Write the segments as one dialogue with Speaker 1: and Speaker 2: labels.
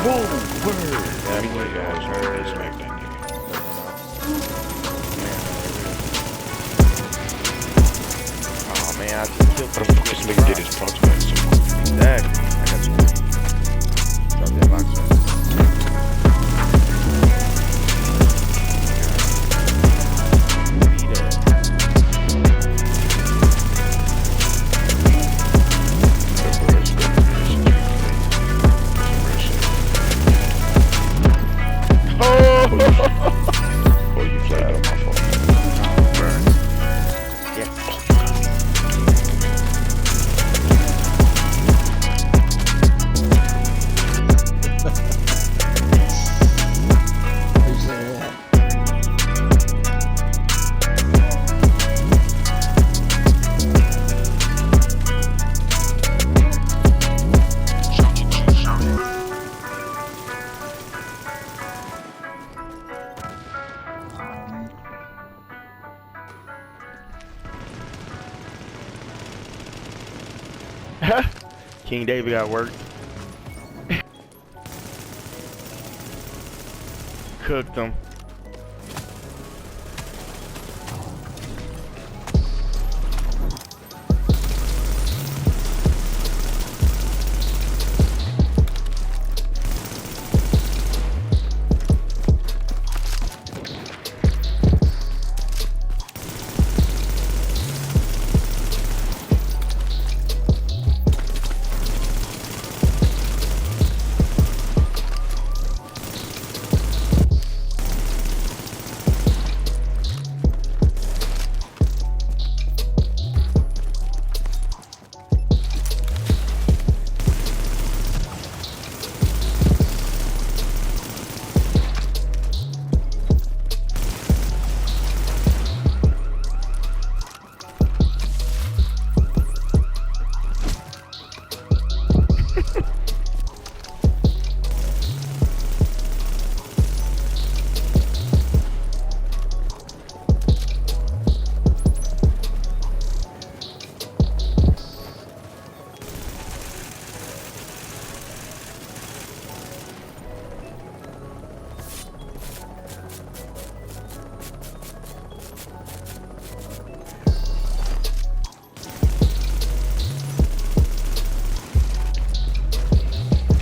Speaker 1: Whoa, word.
Speaker 2: That boy guys heard this make that nigga.
Speaker 1: Oh man, I just killed
Speaker 2: But of course, this nigga did his punch back so quick.
Speaker 1: Exactly. I got you. Drop that box right.
Speaker 2: Oh, you played on my phone. Burn.
Speaker 1: Yeah. King David got work. Cooked them.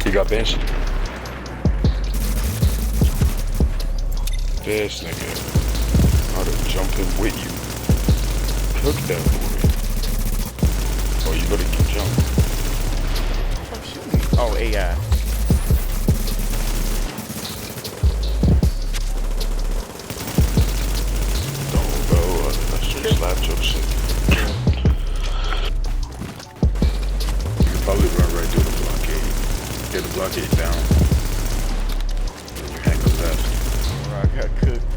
Speaker 2: You got Banshee. This nigga. How to jump in with you. Cook that boy. Oh, you better keep jumping.
Speaker 1: Fuck shooting me. Oh, AI.
Speaker 2: Don't go. I should slap your shit. You can probably run right through the blockade. Get the blockade down. You hang the left.
Speaker 1: Bro, I got cooked.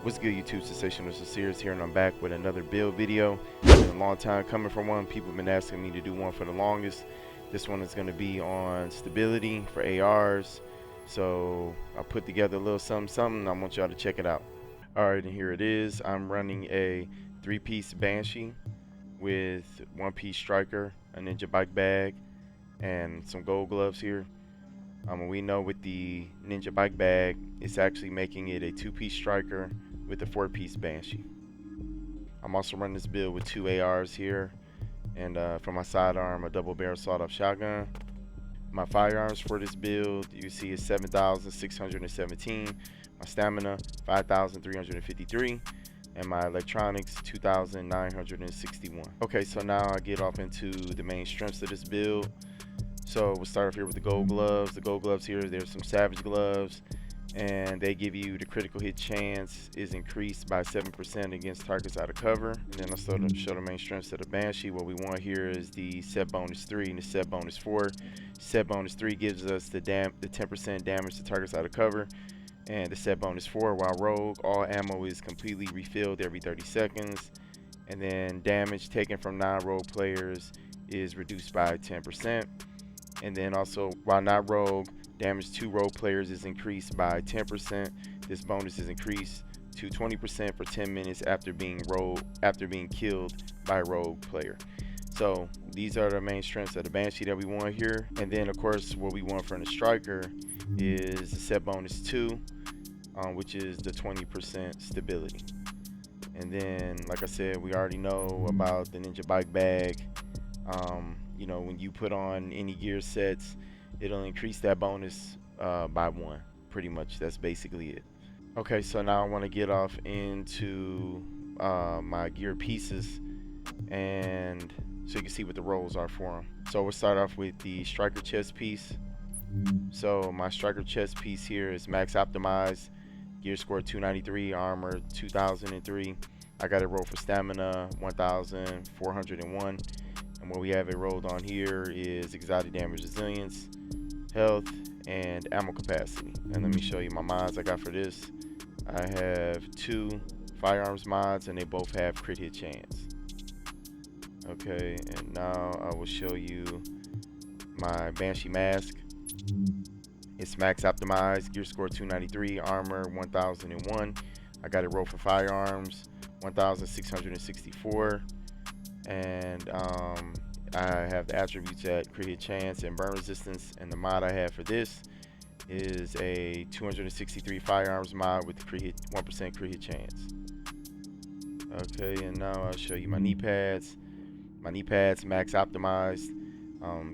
Speaker 1: What's good, YouTube? Sensational Series here, and I'm back with another build video. It's been a long time coming for one. People have been asking me to do one for the longest. This one is going to be on stability for ARs. So I put together a little something. I want y'all to check it out. Alright, and here it is. I'm running a 3-piece Banshee with 1-piece striker, a ninja bike bag, and some gold gloves here. We know with the ninja bike bag, it's actually making it a 2-piece striker with a 4-piece Banshee. I'm also running this build with 2 ARs here, and for my sidearm, a double barrel sawed-off shotgun. My firearms for this build, you see, is 7,617. My stamina, 5,353, and my electronics, 2,961. Okay, so now I get off into the main strengths of this build. So we'll start off here with the gold gloves. The gold gloves here, there's some Savage gloves, and they give you the critical hit chance is increased by 7% against targets out of cover. And then I'll show the main strengths of the Banshee. What we want here is the set bonus 3 and the set bonus 4. Set bonus 3 gives us the 10% damage to targets out of cover, and the set bonus 4, while rogue, all ammo is completely refilled every 30 seconds. And then damage taken from non-rogue players is reduced by 10%. And then also, while not rogue, damage to rogue players is increased by 10%. This bonus is increased to 20% for 10 minutes after being killed by a rogue player. So these are the main strengths of the Banshee that we want here. And then of course what we want from the Striker is the set bonus 2, which is the 20% stability. And then, like I said, we already know about the Ninja Bike Bag. You know, when you put on any gear sets, it'll increase that bonus by 1. Pretty much, that's basically it. Okay, so now I want to get off into my gear pieces, and so you can see what the roles are for them. So we'll start off with the Striker chest piece. So my Striker chest piece here is max optimized, gear score 293, armor 2003. I got it rolled for stamina 1401. And what we have it rolled on here is exotic damage resilience, health, and ammo capacity. And let me show you my mods I got for this. I have 2 firearms mods, and they both have crit hit chance. Okay, and now I will show you my Banshee Mask. It's max optimized, gear score 293, armor 1001. I got it rolled for firearms 1664. And I have the attributes at crit hit chance and burn resistance. And the mod I have for this is a 263 firearms mod with 1% crit hit chance. Okay, and now I'll show you my knee pads. My knee pads max optimized,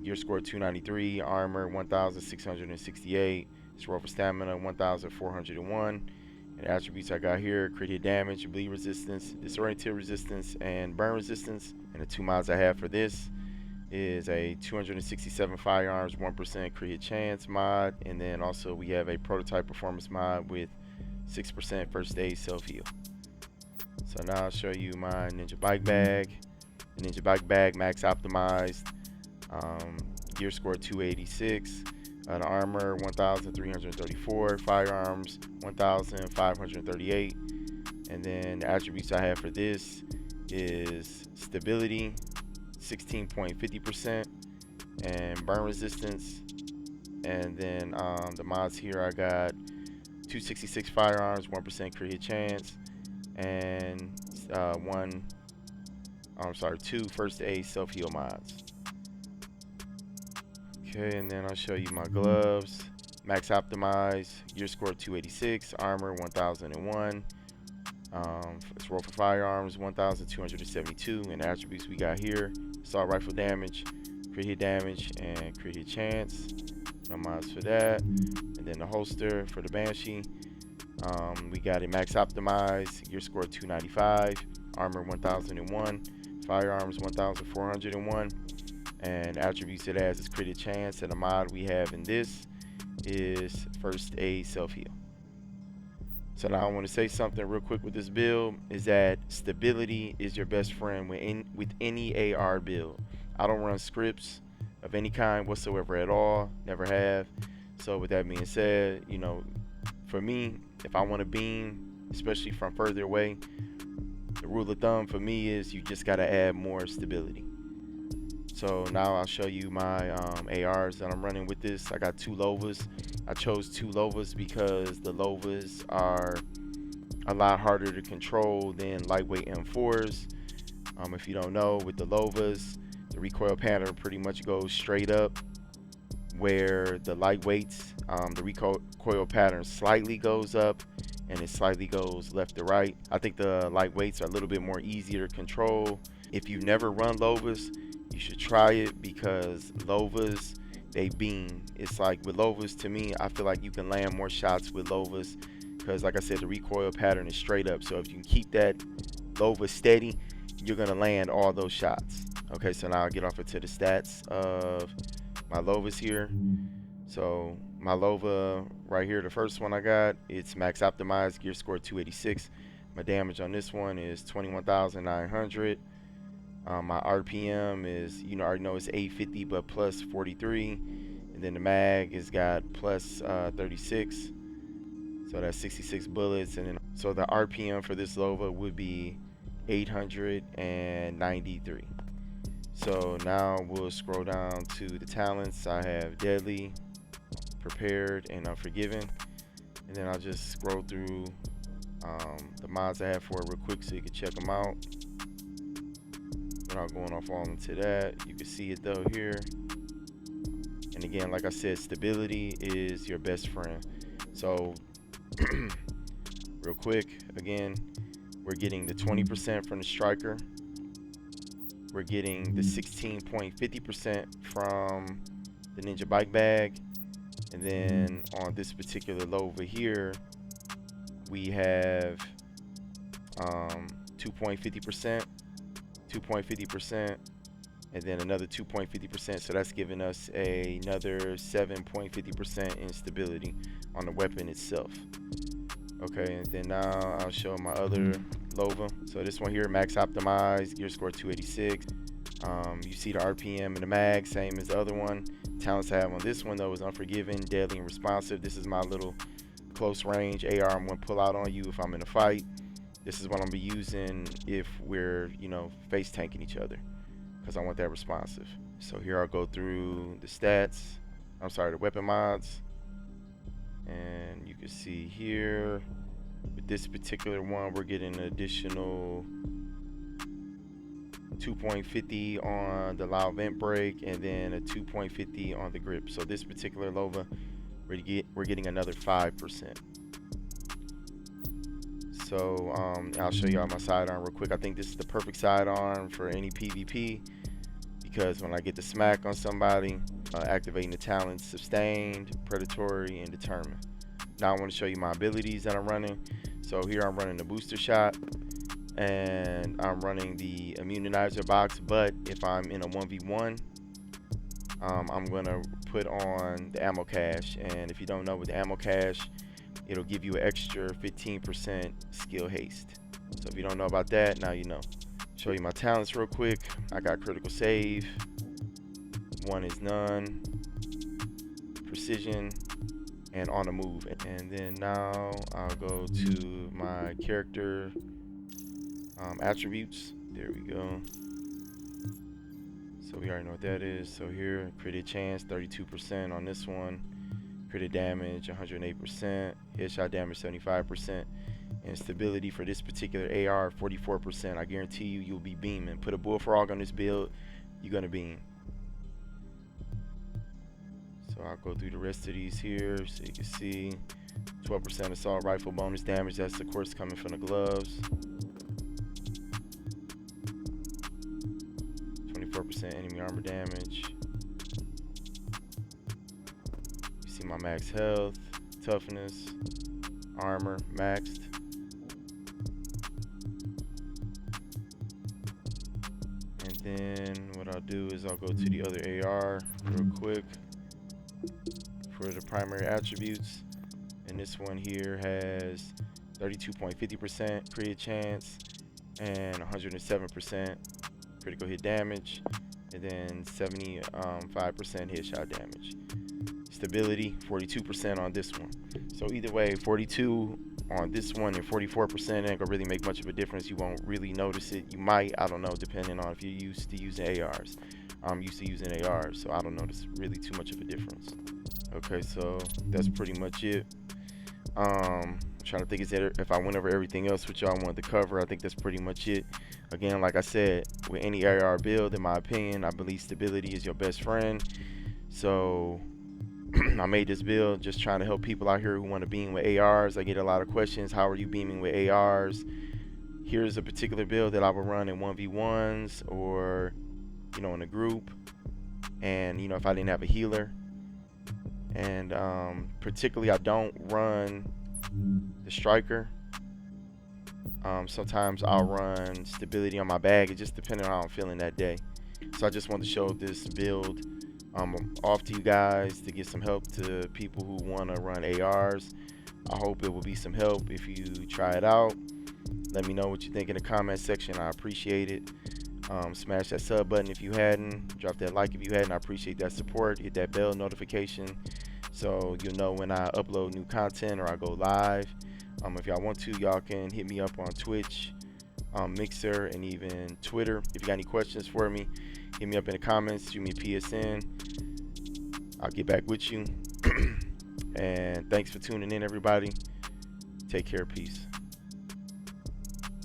Speaker 1: gear score 293, armor 1668. It's roll for stamina 1401. And attributes I got here: crit hit damage, bleed resistance, disoriented resistance, and burn resistance. And the 2 mods I have for this is a 267 firearms 1% crit hit chance mod, and then also we have a prototype performance mod with 6% first aid self heal. So now I'll show you my Ninja Bike Bag. The Ninja Bike Bag max optimized, gear score 286. The armor 1334, firearms 1538, and then the attributes I have for this is stability 16.50% and burn resistance. And then the mods here, I got 266 firearms, 1% crit hit chance, and 2 first aid self heal mods. Okay, and then I'll show you my gloves. Max optimized, gear score 286, armor 1001. It's roll for firearms 1272, and the attributes we got here: assault rifle damage, crit hit damage, and crit hit chance. No mods for that. And then the holster for the Banshee, we got a max optimized, gear score 295, armor 1001, firearms 1401. And attributes it has is crit hit chance, and the mod we have in this is first aid self heal. So now I want to say something real quick with this build, is that stability is your best friend with any AR build. I don't run scripts of any kind whatsoever at all, never have. So with that being said, you know, for me, if I want to beam, especially from further away, the rule of thumb for me is you just got to add more stability. So now I'll show you my ARs that I'm running with this. I got 2 Lovas. I chose 2 Lovas because the Lovas are a lot harder to control than lightweight M4s. If you don't know, with the Lovas, the recoil pattern pretty much goes straight up, where the lightweights, the recoil pattern slightly goes up and it slightly goes left to right. I think the lightweights are a little bit more easier to control. If you've never run Lovas, you should try it, because Lovas, they beam. It's like with Lovas, to me, I feel like you can land more shots with Lovas, because like I said, the recoil pattern is straight up. So if you can keep that Lova steady, you're gonna land all those shots. Okay, so now I'll get off into the stats of my Lovas here. So my Lova right here, the first one I got, it's max optimized, gear score 286. My damage on this one is 21,900. My RPM is, you know, I already know it's 850 but plus 43, and then the mag is got plus 36, so that's 66 bullets. And then so the RPM for this Lova would be 893. So now we'll scroll down to the talents. I have Deadly, Prepared, and Unforgiven, and then I'll just scroll through the mods I have for it real quick so you can check them out without going off all into that. You can see it though here, and again, like I said, stability is your best friend. So real quick, again, we're getting the 20% from the striker, we're getting the 16.50% from the ninja bike bag, and then on this particular Lova here we have 2.50%, 2.50%, and then another 2.50%, so that's giving us another 7.50% in stability on the weapon itself. Okay, and then now I'll show my other Lova. So this one here, max optimized, gear score 286. You see the RPM and the mag, same as the other one. Talents I have on this one though is Unforgiven, Deadly, and Responsive. This is my little close range AR I'm going to pull out on you if I'm in a fight. This is what I'm going to be using if we're, you know, face tanking each other, because I want that responsive. So here I'll go through the stats, I'm sorry, the weapon mods, and you can see here with this particular one we're getting an additional 2.50 on the loud vent brake, and then a 2.50 on the grip. So this particular Lova, we're getting another 5%. So I'll show y'all my sidearm real quick. I think this is the perfect sidearm for any PvP, because when I get the smack on somebody, activating the talents Sustained, Predatory, and Determined. Now I want to show you my abilities that I'm running. So here I'm running the booster shot, and I'm running the immunizer box, but if I'm in a 1v1, I'm gonna put on the ammo cache. And if you don't know, with the ammo cache, it'll give you an extra 15% skill haste. So if you don't know about that, now you know. Show you my talents real quick. I got critical save, one is none, precision, and on the move. And then now I'll go to my character attributes. There we go. So we already know what that is. So here, crit chance 32% on this one, crit damage 108%, headshot damage 75%, and stability for this particular AR 44%. I guarantee you, you'll be beaming. Put a bullfrog on this build, you're gonna beam. So I'll go through the rest of these here so you can see. 12% assault rifle bonus damage, that's of course coming from the gloves. 24% enemy armor damage. You see my max health, toughness, armor maxed. And then what I'll do is I'll go to the other AR real quick for the primary attributes. And this one here has 32.50% crit chance and 107% critical hit damage, and then 75% headshot damage. Stability 42% on this one. So either way, 42 on this one and 44% ain't gonna really make much of a difference. You won't really notice it. You might, I don't know, depending on if you're used to using ARs. I'm used to using ARs, so I don't notice really too much of a difference. Okay, so that's pretty much it. I'm trying to think if I went over everything else which y'all wanted to cover. I think that's pretty much it. Again, like I said, with any AR build, in my opinion, I believe stability is your best friend. So I made this build just trying to help people out here who want to beam with ARs. I get a lot of questions, how are you beaming with ARs? Here's a particular build that I would run in 1v1s or, you know, in a group, and, you know, if I didn't have a healer. And particularly, I don't run the striker. Sometimes I'll run stability on my bag. It just depends on how I'm feeling that day. So I just wanted to show this build Off to you guys to get some help to people who want to run ARs. I hope it will be some help if you try it out. Let me know what you think in the comment section. I appreciate it. Smash that sub button if you hadn't. Drop that like if you hadn't. I appreciate that support. Hit that bell notification so you'll know when I upload new content or I go live. If y'all want to, y'all can hit me up on Twitch, Mixer, and even Twitter. If you got any questions for me, hit me up in the comments. Shoot me a PSN. I'll get back with you. And thanks for tuning in, everybody. Take care. Peace.